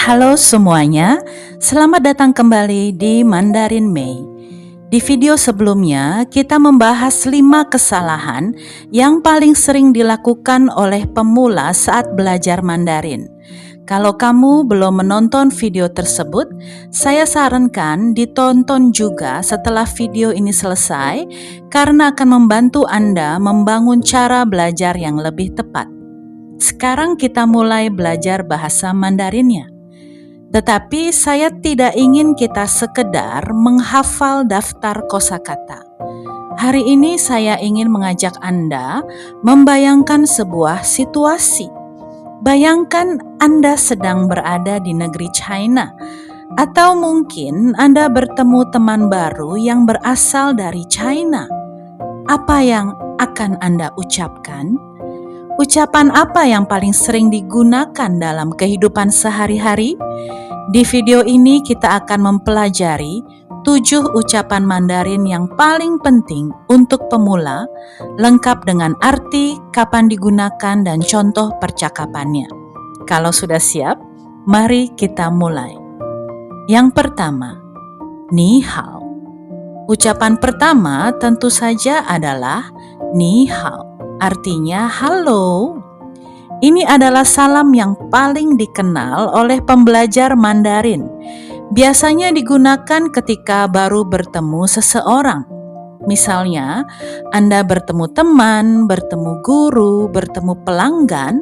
Halo semuanya, selamat datang kembali di Mandarin Mei. Di video sebelumnya, kita membahas 5 kesalahan yang paling sering dilakukan oleh pemula saat belajar Mandarin. Kalau kamu belum menonton video tersebut, saya sarankan ditonton juga setelah video ini selesai karena akan membantu Anda membangun cara belajar yang lebih tepat. Sekarang kita mulai belajar bahasa Mandarinnya. Tetapi saya tidak ingin kita sekedar menghafal daftar kosakata. Hari ini saya ingin mengajak Anda membayangkan sebuah situasi. Bayangkan Anda sedang berada di negeri China, atau mungkin Anda bertemu teman baru yang berasal dari China. Apa yang akan Anda ucapkan? Ucapan apa yang paling sering digunakan dalam kehidupan sehari-hari? Di video ini kita akan mempelajari 7 ucapan Mandarin yang paling penting untuk pemula, lengkap dengan arti, kapan digunakan, dan contoh percakapannya. Kalau sudah siap, mari kita mulai. Yang pertama, Ni hao. Ucapan pertama tentu saja adalah Ni hao. Artinya halo. Ini adalah salam yang paling dikenal oleh pembelajar Mandarin. Biasanya digunakan ketika baru bertemu seseorang. Misalnya, Anda bertemu teman, bertemu guru, bertemu pelanggan,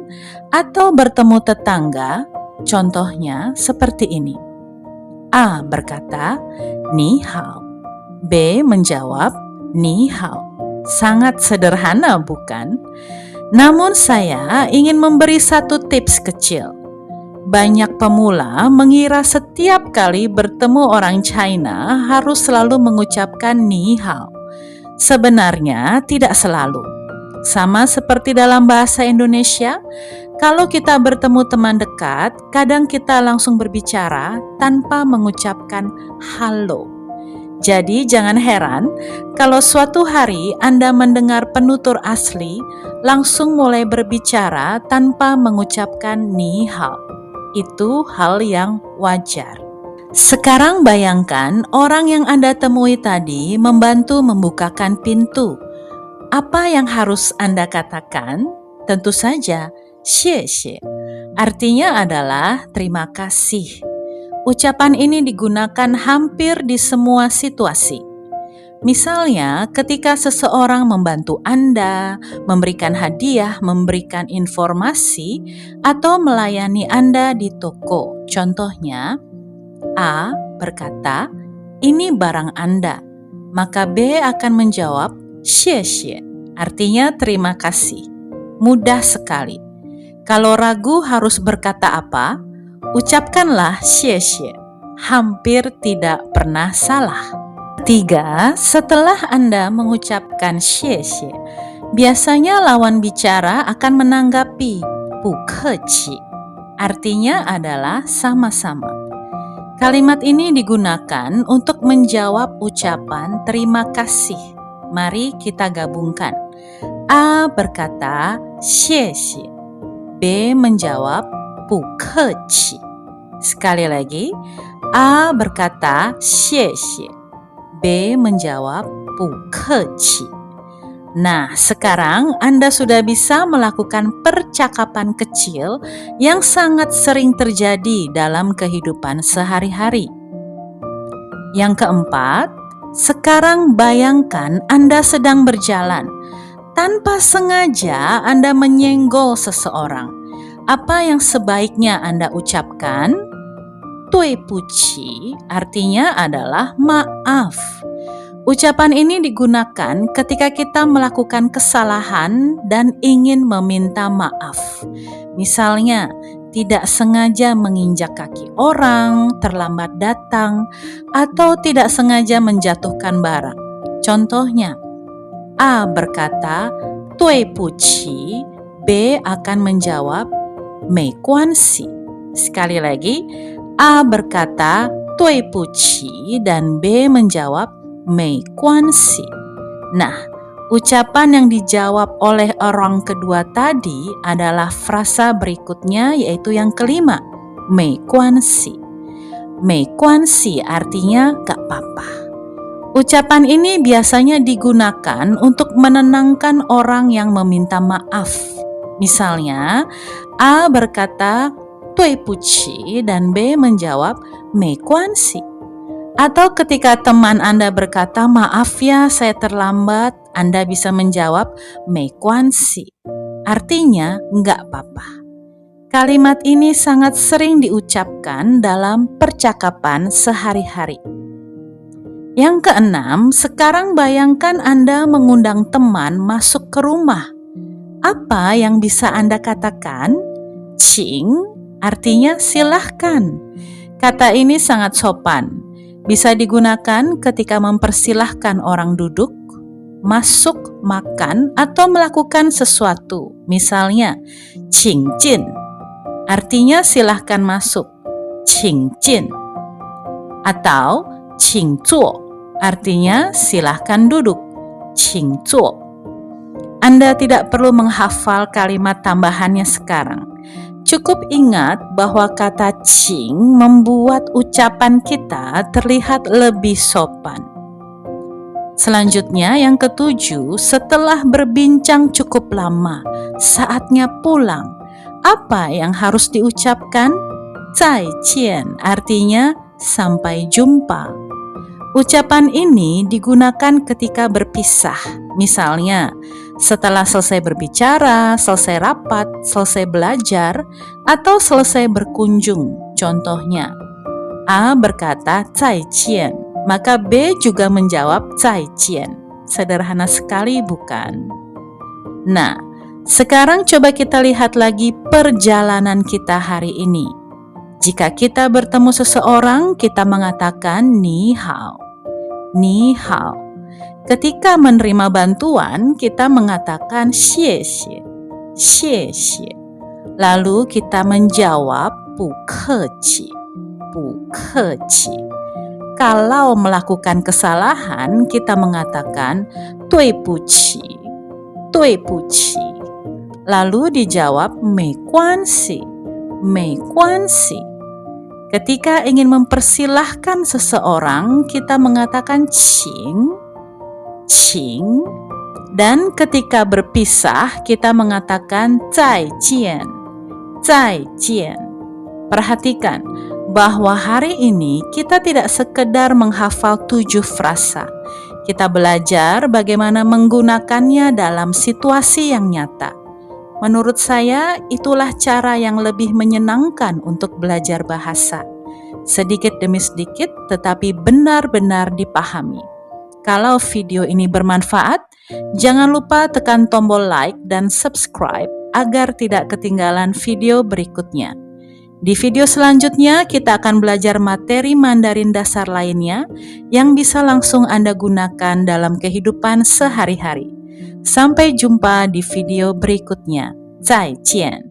atau bertemu tetangga. Contohnya seperti ini. A berkata, Ni hao. B menjawab, Ni hao. Sangat sederhana, bukan? Namun saya ingin memberi satu tips kecil. Banyak pemula mengira setiap kali bertemu orang China harus selalu mengucapkan ni hao. Sebenarnya tidak selalu. Sama seperti dalam bahasa Indonesia, kalau kita bertemu teman dekat, kadang kita langsung berbicara tanpa mengucapkan halo. Jadi jangan heran kalau suatu hari Anda mendengar penutur asli langsung mulai berbicara tanpa mengucapkan ni hao. Itu hal yang wajar. Sekarang bayangkan orang yang Anda temui tadi membantu membukakan pintu. Apa yang harus Anda katakan? Tentu saja, xie xie. Artinya adalah terima kasih. Ucapan ini digunakan hampir di semua situasi. Misalnya, ketika seseorang membantu Anda, memberikan hadiah, memberikan informasi, atau melayani Anda di toko. Contohnya, A berkata, "Ini barang Anda." Maka B akan menjawab, "Xie xie." Artinya terima kasih. Mudah sekali. Kalau ragu harus berkata apa? Ucapkanlah xie xie. Hampir tidak pernah salah. Ketiga, setelah Anda mengucapkan xie xie, biasanya lawan bicara akan menanggapi bu keci. Artinya adalah sama-sama. Kalimat ini digunakan untuk menjawab ucapan terima kasih. Mari kita gabungkan. A berkata xie xie. B menjawab bu keci. Sekali lagi, A berkata xie xie. B menjawab bu keci. Nah, sekarang Anda sudah bisa melakukan percakapan kecil yang sangat sering terjadi dalam kehidupan sehari-hari. Yang keempat, sekarang bayangkan Anda sedang berjalan. Tanpa sengaja Anda menyenggol seseorang. Apa yang sebaiknya Anda ucapkan? Dui bu qi artinya adalah maaf. Ucapan ini digunakan ketika kita melakukan kesalahan dan ingin meminta maaf. Misalnya, tidak sengaja menginjak kaki orang, terlambat datang, atau tidak sengaja menjatuhkan barang. Contohnya, A berkata, "Dui bu qi", B akan menjawab, "Mei guan xi". Sekali lagi, A berkata, "Dui bu qi", dan B menjawab, "Mei guan xi". Nah, ucapan yang dijawab oleh orang kedua tadi adalah frasa berikutnya, yaitu yang kelima. 没关系. 没关系artinya gak apa-apa. Ucapan ini biasanya digunakan untuk menenangkan orang yang meminta maaf. Misalnya, A berkata 对不起 dan B menjawab 没关系. Atau ketika teman Anda berkata, maaf ya saya terlambat, Anda bisa menjawab 没关系. Artinya nggak apa-apa. Kalimat ini sangat sering diucapkan dalam percakapan sehari-hari. Yang keenam, sekarang bayangkan Anda mengundang teman masuk ke rumah. Apa yang bisa Anda katakan? 请 artinya silahkan. Kata ini sangat sopan. Bisa digunakan ketika mempersilahkan orang duduk, masuk, makan, atau melakukan sesuatu. Misalnya, 请进 artinya silahkan masuk, 请进. Atau 请坐 artinya silahkan duduk, 请坐. Anda tidak perlu menghafal kalimat tambahannya sekarang. Cukup ingat bahwa kata 请 membuat ucapan kita terlihat lebih sopan. Selanjutnya yang ketujuh, setelah berbincang cukup lama, saatnya pulang. Apa yang harus diucapkan? 再见 artinya sampai jumpa. Ucapan ini digunakan ketika berpisah. Misalnya, setelah selesai berbicara, selesai rapat, selesai belajar, atau selesai berkunjung. Contohnya, A berkata 再见, maka B juga menjawab 再见. Sederhana sekali, bukan? Nah, sekarang coba kita lihat lagi perjalanan kita hari ini. Jika kita bertemu seseorang, kita mengatakan 你好, 你好. Ketika menerima bantuan, kita mengatakan 谢谢, 谢谢. Lalu kita menjawab 不客气, 不客气. Kalau melakukan kesalahan, kita mengatakan 对不起, 对不起. Lalu dijawab 没关系, 没关系. Ketika ingin mempersilahkan seseorang, kita mengatakan 请, 请. Dan ketika berpisah, kita mengatakan 再见, 再见. Perhatikan bahwa hari ini kita tidak sekedar menghafal 7 frasa. Kita belajar bagaimana menggunakannya dalam situasi yang nyata. Menurut saya, itulah cara yang lebih menyenangkan untuk belajar bahasa. Sedikit demi sedikit, tetapi benar-benar dipahami. Kalau video ini bermanfaat, jangan lupa tekan tombol like dan subscribe agar tidak ketinggalan video berikutnya. Di video selanjutnya, kita akan belajar materi Mandarin dasar lainnya yang bisa langsung Anda gunakan dalam kehidupan sehari-hari. Sampai jumpa di video berikutnya. 再见.